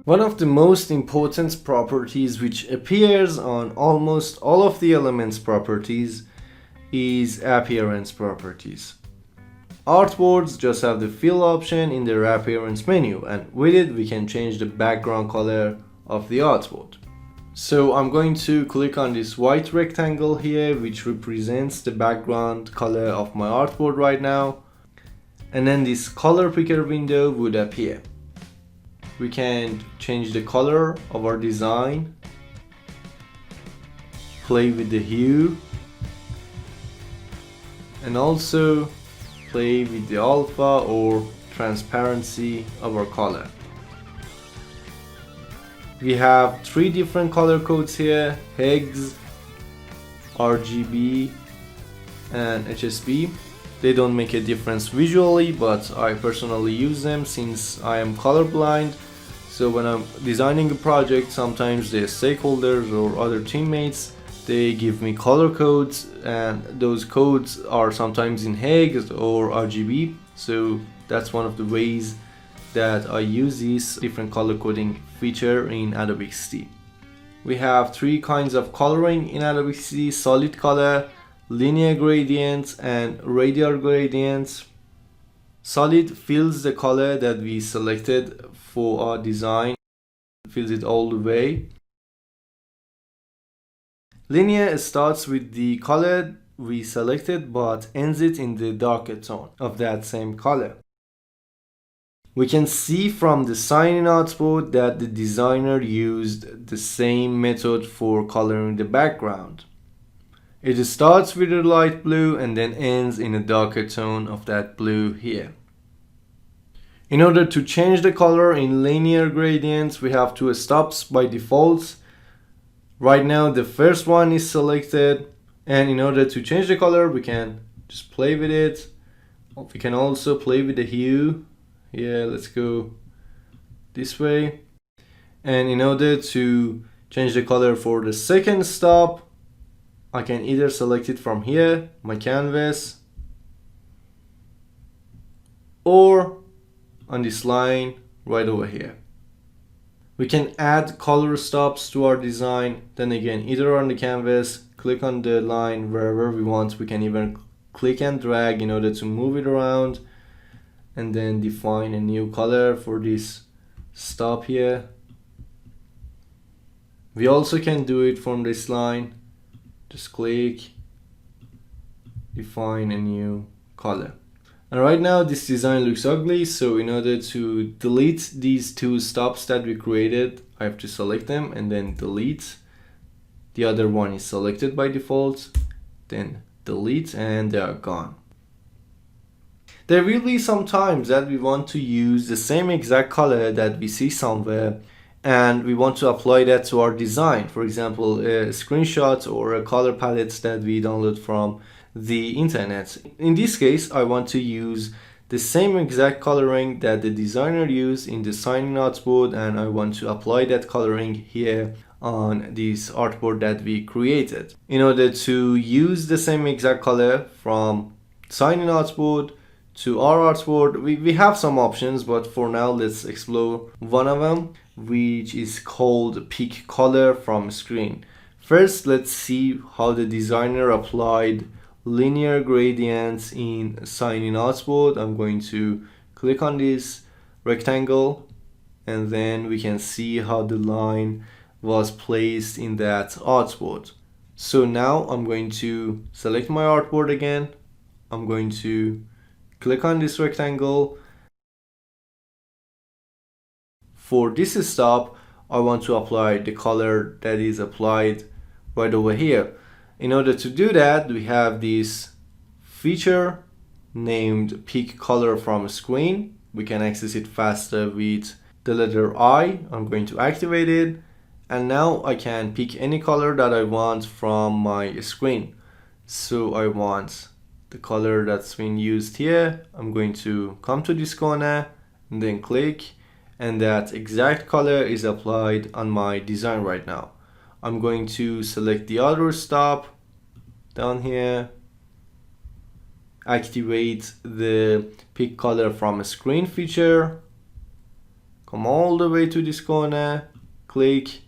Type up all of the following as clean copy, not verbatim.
One of the most important properties which appears on almost all of the elements properties is appearance properties. Artboards just have the fill option in their appearance menu, and with it we can change the background color of the artboard. So I'm going to click on this white rectangle here, which represents the background color of my artboard right now, and then this color picker window would appear. We can change the color of our design, play with the hue, and also play with the alpha or transparency of our color. We have 3 different color codes here: Xd, RGB and HSB. They don't make a difference visually, but I personally use them since I am colorblind. So when I'm designing a project, sometimes the stakeholders or other teammates, they give me color codes, and those codes are sometimes in Xd or RGB. So that's one of the ways that I use this different color coding feature in Adobe Xd. We have 3 kinds of coloring in Adobe Xd: solid color, linear gradients, and radial gradients. Solid fills the color that we selected for our design, fills it all the way. Linear starts with the color we selected but ends it in the darker tone of that same color. We can see from the sign-in artboard that the designer used the same method for coloring the background. It starts with a light blue and then ends in a darker tone of that blue here. In order to change the color in linear gradients, we have 2 stops by default. Right now the first one is selected, and in order to change the color we can just play with it. We can also play with the hue. Yeah, let's go this way. And in order to change the color for the second stop, I can either select it from here, my canvas, or on this line right over here. We can add color stops to our design, then again either on the canvas, click on the line wherever we want. We can even click and drag in order to move it around, and then define a new color for this stop here. We also can do it from this line. Just click, define a new color. And right now this design looks ugly, so in order to delete these 2 stops that we created, I have to select them and then delete. The other one is selected by default, then delete, and they are gone. There will be some times that we want to use the same exact color that we see somewhere, and we want to apply that to our design. For example, a screenshot or a color palette that we download from the internet. In this case, I want to use the same exact coloring that the designer used in the sign-in artboard, and I want to apply that coloring here on this artboard that we created. In order to use the same exact color from sign-in artboard to our artboard, we have some options, but for now let's explore one of them, which is called pick color from screen. First, let's see how the designer applied linear gradients in sign-in artboard. I'm going to click on this rectangle, and then we can see how the line was placed in that artboard. So now I'm going to select my artboard again. I'm going to click on this rectangle. For this stop, I want to apply the color that is applied right over here. In order to do that, we have this feature named pick color from screen. We can access it faster with the letter I. I'm going to activate it, and now I can pick any color that I want from my screen. So I want the color that's been used here. I'm going to come to this corner and then click, and that exact color is applied on my design right now. I'm going to select the other stop down here, activate the pick color from a screen feature, come all the way to this corner, click,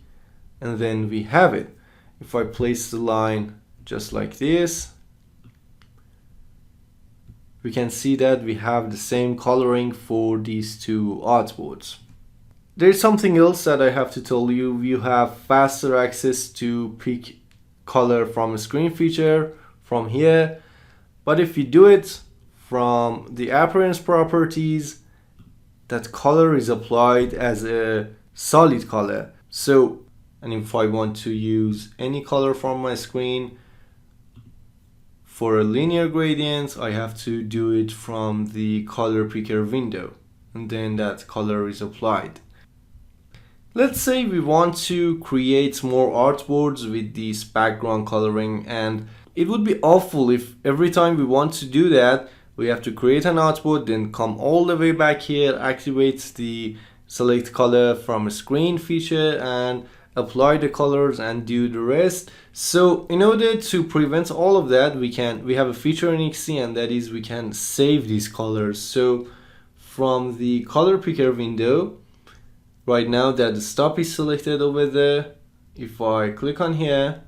and then we have it. If I place the line just like this, we can see that we have the same coloring for these two artboards. There's something else that I have to tell you. You have faster access to pick color from a screen feature from here, but if you do it from the appearance properties, that color is applied as a solid color. So, and if I want to use any color from my screen for a linear gradient, I have to do it from the color picker window, and then that color is applied. Let's say we want to create more artboards with this background coloring, and it would be awful if every time we want to do that, we have to create an artboard, then come all the way back here, activate the select color from a screen feature and apply the colors and do the rest. So in order to prevent all of that, we have a feature in Xd, and that is we can save these colors. So from the color picker window, right now that the stop is selected over there, if I click on here,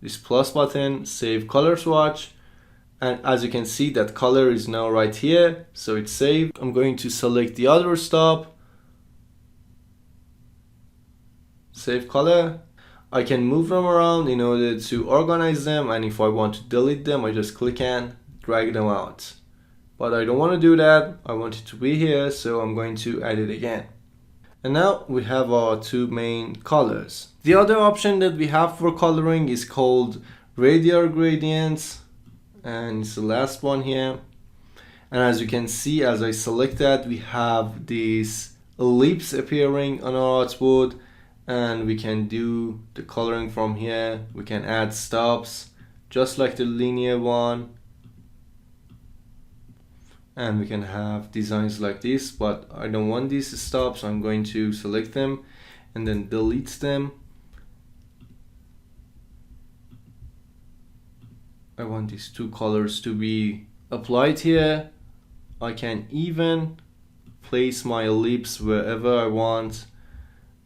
this plus button, save color swatch, and as you can see, that color is now right here, so it's saved. I'm going to select the other stop, save color. I can move them around in order to organize them, and if I want to delete them, I just click and drag them out. But I don't want to do that. I want it to be here, so I'm going to add it again. And now we have our two main colors. The other option that we have for coloring is called radial gradients, and it's the last one here. And as you can see, as I select that, we have this ellipse appearing on our artboard, and we can do the coloring from here. We can add stops just like the linear one, and we can have designs like this, but I don't want these stops. I'm going to select them and then delete them. I want these two colors to be applied here. I can even place my ellipse wherever I want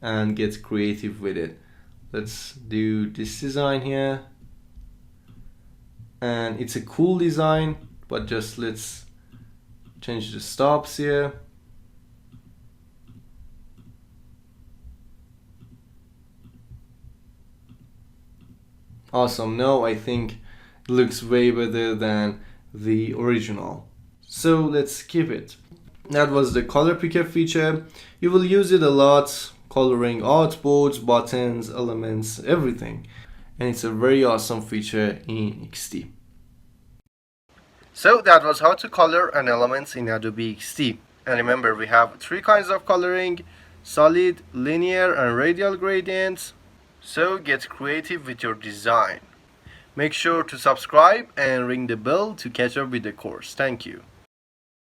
and get creative with it. Let's do this design here, and it's a cool design, but just let's change the stops here. Awesome. Now I think it looks way better than the original, so let's keep it. That was the color picker feature. You will use it a lot, coloring artboards, buttons, elements, everything, and it's a very awesome feature in Xd. So that was how to color an element in Adobe Xd. And remember, we have three kinds of coloring: solid, linear, and radial gradients. So get creative with your design. Make sure to subscribe and ring the bell to catch up with the course. Thank you.